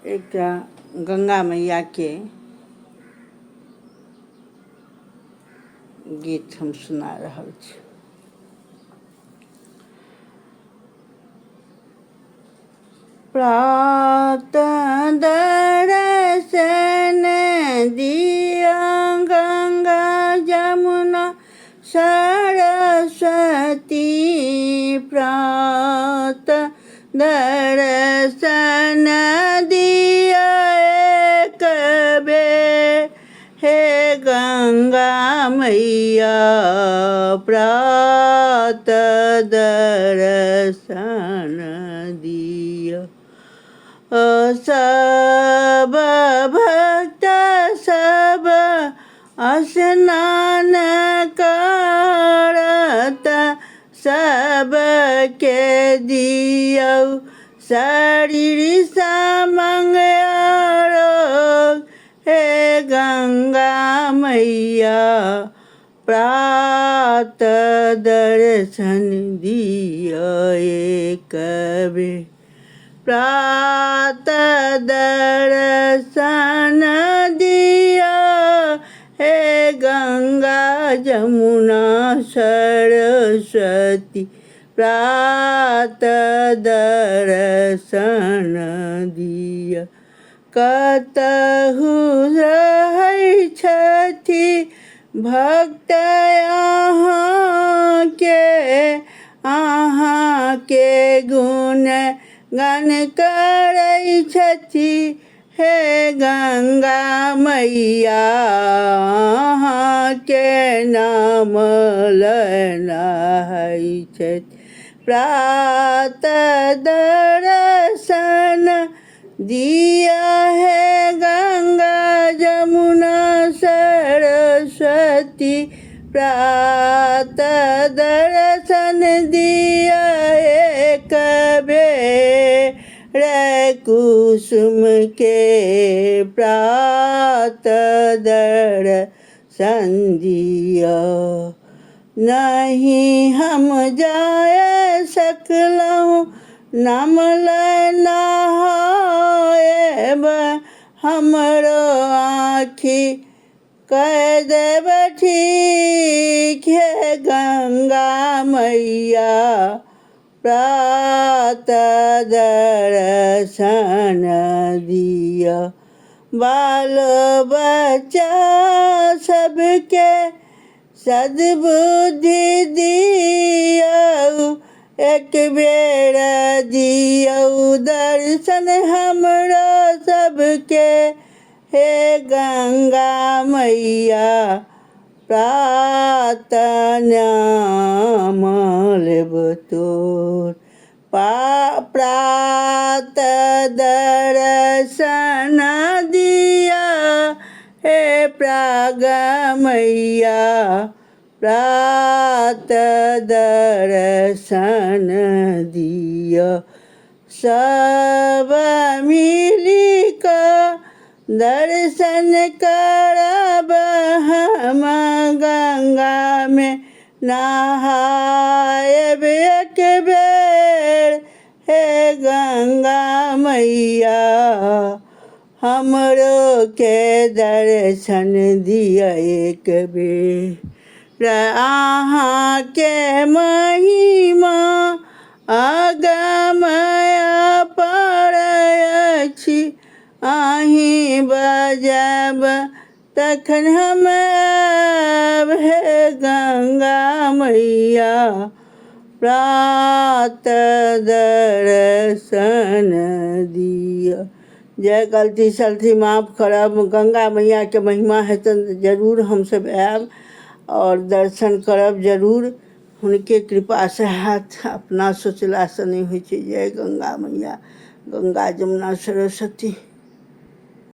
एक गंगा मैया के गीत हम सुना रहल छी। प्रातः दर्शन दिया गंगा जमुना सरस्वती, प्रातः दर्शन दिया एक बेर हे गंगा मैया, प्रातः दर्शन दिया। सब भक्त सब स्नान करत सबके दियौ शरीर समंगल, हे गंगा मैया, प्रातः दर्शन दिया एक बेर, प्रातः दर्शन दिया हे गंगा जमुना सरस्वती, प्रातः दर्शन दिया। कतहु रहै छथि भक्त अहाँ के गुण गान करै छथि, हे गंगा मैया, अहाँ के नाम लहराइ छथि, प्रातः दर्शन दिया हे गंगा जमुना सरस्वती, प्रातः दर्शन दिया एक बेर कुसुम के, प्रातः दर्शन दिया। नहीं हम जाय सकलहुँ नाम लेना होएब, हमरो आँखि कह देब ठीक है गंगा मैया, प्रातः दर्शन दिया। बाल बच्चा सबके सद्बुद्धि दियौ, एक बेर दियौ दर्शन हमरो सबके, हे गंगा मैया, प्रातः नाम लेब तोर, प्रातः दर्शन दिया हे प्राग मैया, प्रातः दर्शन दिया। सब मिली कऽ दर्शन करब हम गंगा में नहायब एक बेर, हे गंगा मैया, हमरो के दर्शन दिया एक बेर। अहाँ के महिमा अगमय अपार अछि, अहीं बजाब तखन हम आब, हे गंगा मैया, प्रातः दर्शन दिया। जे गलती सलती माफ़ करब, गंगा मैया के महिमा हेतन जरूर हमसब आयब और दर्शन करब जरूर, हुनके कृपा से हाथ, अपना सोचला से नहीं होइ छै। जय गंगा मैया, गंगा जमुना सरस्वती।